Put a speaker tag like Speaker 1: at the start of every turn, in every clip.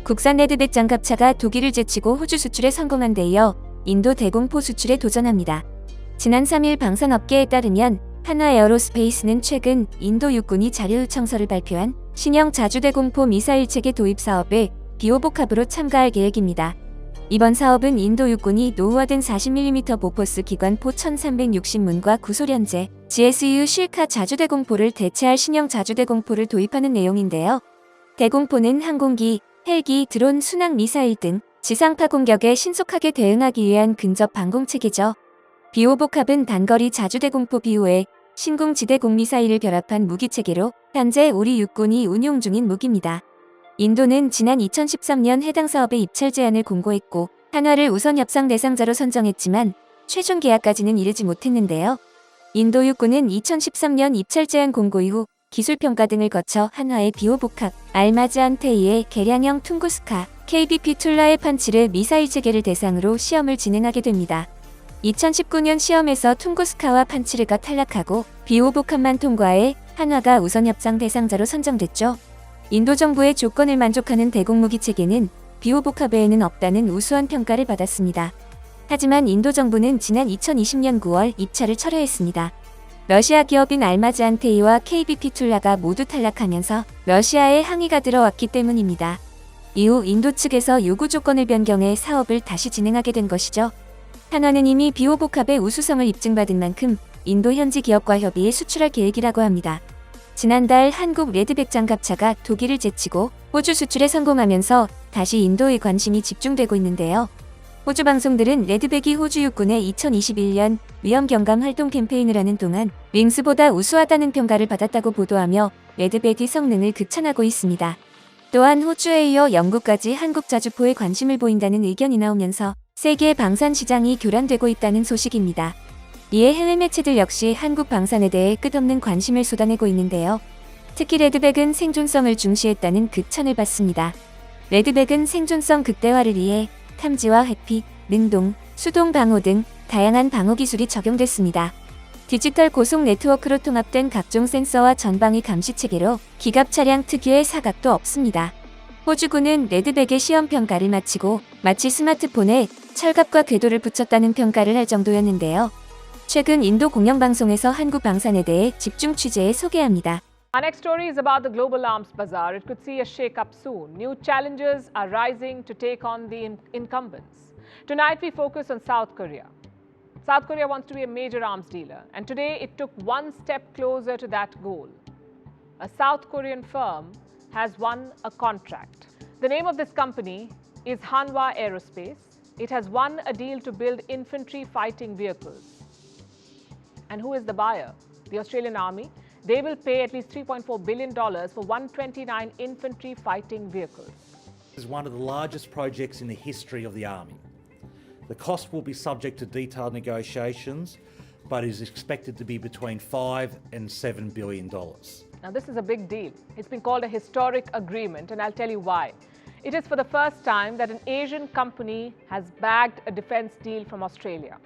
Speaker 1: 국산 레드백 장갑차가 독일을 제치고 호주 수출에 성공한 데 이어 인도 대공포 수출에 도전합니다. 지난 3일 방산업계에 따르면 한화 에어로스페이스는 최근 인도 육군이 자료 요청서를 발표한 신형 자주대공포 미사일 체계 도입 사업에 비호복합으로 참가할 계획입니다. 이번 사업은 인도 육군이 노후화된 40mm 보포스 기관포 1360문과 구소련제 GSU 실카 자주대공포를 대체할 신형 자주대공포를 도입하는 내용인데요. 대공포는 항공기, 헬기, 드론, 순항 미사일 등 지상파 공격에 신속하게 대응하기 위한 근접 방공체계죠. 비호복합은 단거리 자주대공포 비호에 신궁지대공 미사일을 결합한 무기체계로 현재 우리 육군이 운용 중인 무기입니다. 인도는 지난 2013년 해당 사업의 입찰 제안을 공고했고 한화를 우선 협상 대상자로 선정했지만 최종 계약까지는 이르지 못했는데요. 인도 육군은 2013년 입찰 제안 공고 이후 기술평가 등을 거쳐 한화의 비호복합, 알마즈안테이의 개량형 퉁구스카, KBP 툴라의 판치르 미사일 체계를 대상으로 시험을 진행하게 됩니다. 2019년 시험에서 퉁구스카와 판치르가 탈락하고 비호복합만 통과해 한화가 우선 협상 대상자로 선정됐죠. 인도 정부의 조건을 만족하는 대공무기 체계는 비호복합 외에는 없다는 우수한 평가를 받았습니다. 하지만 인도 정부는 지난 2020년 9월 입찰을 철회했습니다. 러시아 기업인 알마즈안테이와 KBP 툴라가 모두 탈락하면서 러시아에 항의가 들어왔기 때문입니다. 이후 인도 측에서 요구 조건을 변경해 사업을 다시 진행하게 된 것이죠. 한화는 이미 비호복합의 우수성을 입증받은 만큼 인도 현지 기업과 협의해 수출할 계획이라고 합니다. 지난달 한국 레드백 장갑차가 독일을 제치고 호주 수출에 성공하면서 다시 인도에 관심이 집중되고 있는데요. 호주 방송들은 레드백이 호주 육군의 2021년 위험 경감 활동 캠페인을 하는 동안 윙스보다 우수하다는 평가를 받았다고 보도하며 레드백의 성능을 극찬하고 있습니다. 또한 호주에 이어 영국까지 한국 자주포에 관심을 보인다는 의견이 나오면서 세계 방산 시장이 교란되고 있다는 소식입니다. 이에 해외 매체들 역시 한국 방산에 대해 끝없는 관심을 쏟아내고 있는데요. 특히 레드백은 생존성을 중시했다는 극찬을 받습니다. 레드백은 생존성 극대화를 위해 탐지와 회피, 능동, 수동 방호 등 다양한 방호 기술이 적용됐습니다. 디지털 고속 네트워크로 통합된 각종 센서와 전방위 감시 체계로 기갑 차량 특유의 사각도 없습니다. 호주군은 레드백의 시험 평가를 마치고 마치 스마트폰에 철갑과 궤도를 붙였다는 평가를 할 정도였는데요. 최근 인도 공영방송에서 한국 방산에 대해 집중 취재해 소개합니다.
Speaker 2: Our next story is about the global arms bazaar. It could see a shake-up soon. New challenges are rising to take on the incumbents. Tonight we focus on South Korea. South Korea wants to be a major arms dealer, and today it took one step closer to that goal. A South Korean firm has won a contract. The name of this company is Hanwha Aerospace. It has won a deal to build infantry fighting vehicles. And who is the buyer? The Australian Army. They will pay at least $3.4 billion for 129 infantry fighting vehicles.
Speaker 3: This is one of the largest projects in the history of the Army. The cost will be subject to detailed negotiations, but is expected to be between $5 and $7 billion.
Speaker 2: Now this is a big deal. It's been called a historic agreement, and I'll tell you why. It is for the first time that an Asian company has bagged a defense deal from Australia.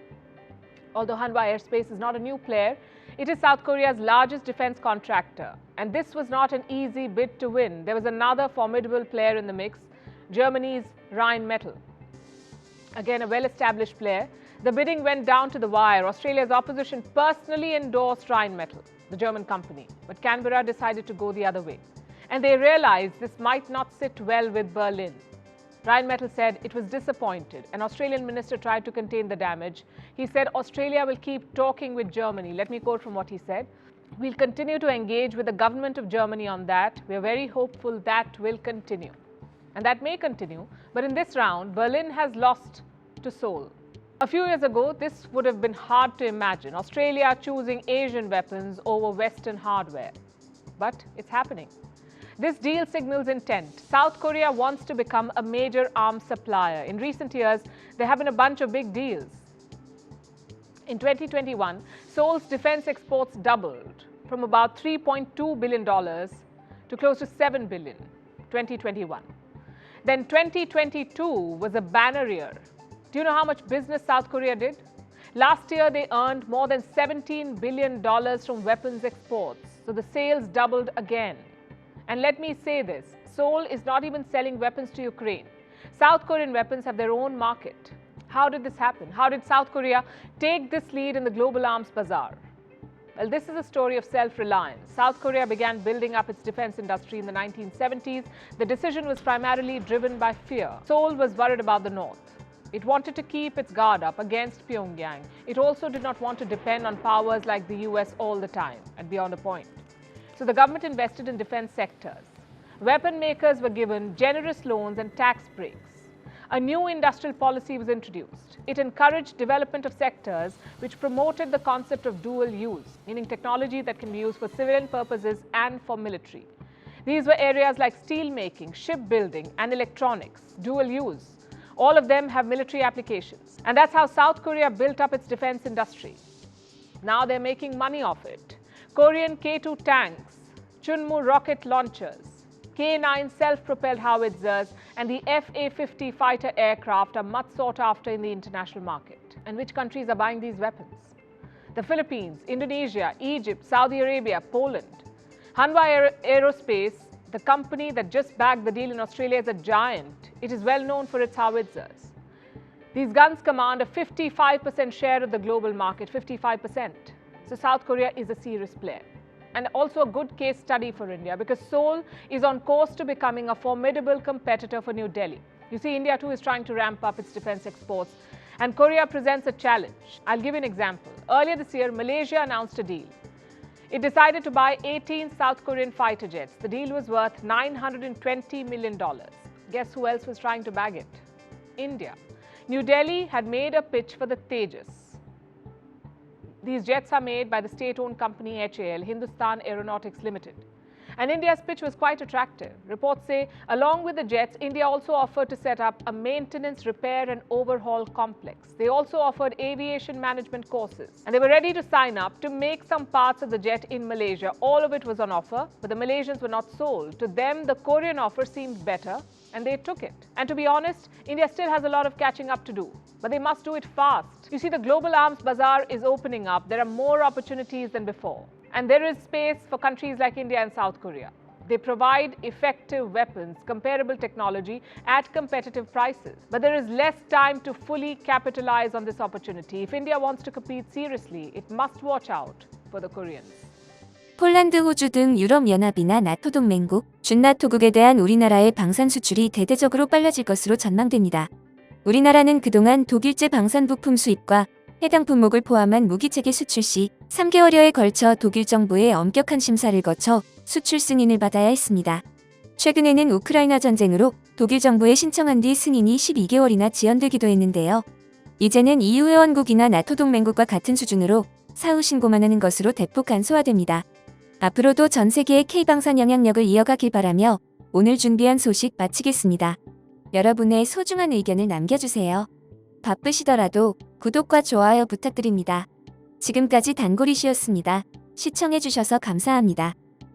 Speaker 2: Although Hanwha Aerospace is not a new player, it is South Korea's largest defense contractor. And this was not an easy bid to win. There was another formidable player in the mix, Germany's Rheinmetall. Again, a well-established player. The bidding went down to the wire. Australia's opposition personally endorsed Rheinmetall, the German company. But Canberra decided to go the other way. And they realized this might not sit well with Berlin. Rheinmetall said it was disappointed. An Australian minister tried to contain the damage. He said Australia will keep talking with Germany. Let me quote from what he said. We'll continue to engage with the government of Germany on that. We're very hopeful that will continue. And that may continue, but in this round, Berlin has lost to Seoul. A few years ago, this would have been hard to imagine. Australia choosing Asian weapons over Western hardware. But it's happening. This deal signals intent. South Korea wants to become a major arms supplier. In recent years, there have been a bunch of big deals. In 2021, Seoul's defense exports doubled from about $3.2 billion to close to $7 billion, 2021. Then 2022 was a banner year. Do you know how much business South Korea did? Last year, they earned more than $17 billion from weapons exports. So the sales doubled again. And let me say this, Seoul is not even selling weapons to Ukraine. South Korean weapons have their own market. How did this happen? How did South Korea take this lead in the global arms bazaar? Well, this is a story of self-reliance. South Korea began building up its defense industry in the 1970s. The decision was primarily driven by fear. Seoul was worried about the North. It wanted to keep its guard up against Pyongyang. It also did not want to depend on powers like the US all the time and beyond a point. So the government invested in defense sectors. Weapon makers were given generous loans and tax breaks. A new industrial policy was introduced. It encouraged development of sectors which promoted the concept of dual use, meaning technology that can be used for civilian purposes and for military. These were areas like steel making, shipbuilding, and electronics, dual use. All of them have military applications. And that's how South Korea built up its defense industry. Now they're making money off it. Korean K-2 tanks, Chunmoo rocket launchers, K-9 self-propelled howitzers, and the F-A-50 fighter aircraft are much sought after in the international market. And which countries are buying these weapons? The Philippines, Indonesia, Egypt, Saudi Arabia, Poland. Hanwha Aerospace, the company that just bagged the deal in Australia, is a giant. It is well known for its howitzers. These guns command a 55% share of the global market, 55%. So South Korea is a serious player. And also a good case study for India, because Seoul is on course to becoming a formidable competitor for New Delhi. You see, India too is trying to ramp up its defense exports, and Korea presents a challenge. I'll give you an example. Earlier this year, Malaysia announced a deal. It decided to buy 18 South Korean fighter jets. The deal was worth $920 million. Guess who else was trying to bag it? India. New Delhi had made a pitch for the Tejas. These jets are made by the state-owned company HAL, Hindustan Aeronautics Limited. And India's pitch was quite attractive. Reports say, along with the jets, India also offered to set up a maintenance, repair and overhaul complex. They also offered aviation management courses. And they were ready to sign up to make some parts of the jet in Malaysia. All of it was on offer, but the Malaysians were not sold. To them, the Korean offer seemed better, and they took it. And to be honest, India still has a lot of catching up to do, but they must do it fast. You see, the global arms bazaar is opening up. There are more opportunities than before. And there is space for countries like India and South Korea. They provide effective weapons, comparable technology at competitive prices. But there is less time to fully capitalize on this opportunity. If India wants to compete seriously, it must watch out for the Koreans.
Speaker 1: 폴란드, 호주 등 유럽연합이나 나토 동맹국, 준나토국에 대한 우리나라의 방산 수출이 대대적으로 빨라질 것으로 전망됩니다. 우리나라는 그동안 독일제 방산 부품 수입과 해당 품목을 포함한 무기체계 수출 시 3개월여에 걸쳐 독일 정부의 엄격한 심사를 거쳐 수출 승인을 받아야 했습니다. 최근에는 우크라이나 전쟁으로 독일 정부에 신청한 뒤 승인이 12개월이나 지연되기도 했는데요. 이제는 EU 회원국이나 나토 동맹국과 같은 수준으로 사후 신고만 하는 것으로 대폭 간소화됩니다. 앞으로도 전 세계의 K방산 영향력을 이어가길 바라며 오늘 준비한 소식 마치겠습니다. 여러분의 소중한 의견을 남겨주세요. 바쁘시더라도 구독과 좋아요 부탁드립니다. 지금까지 단골이시였습니다. 시청해주셔서 감사합니다.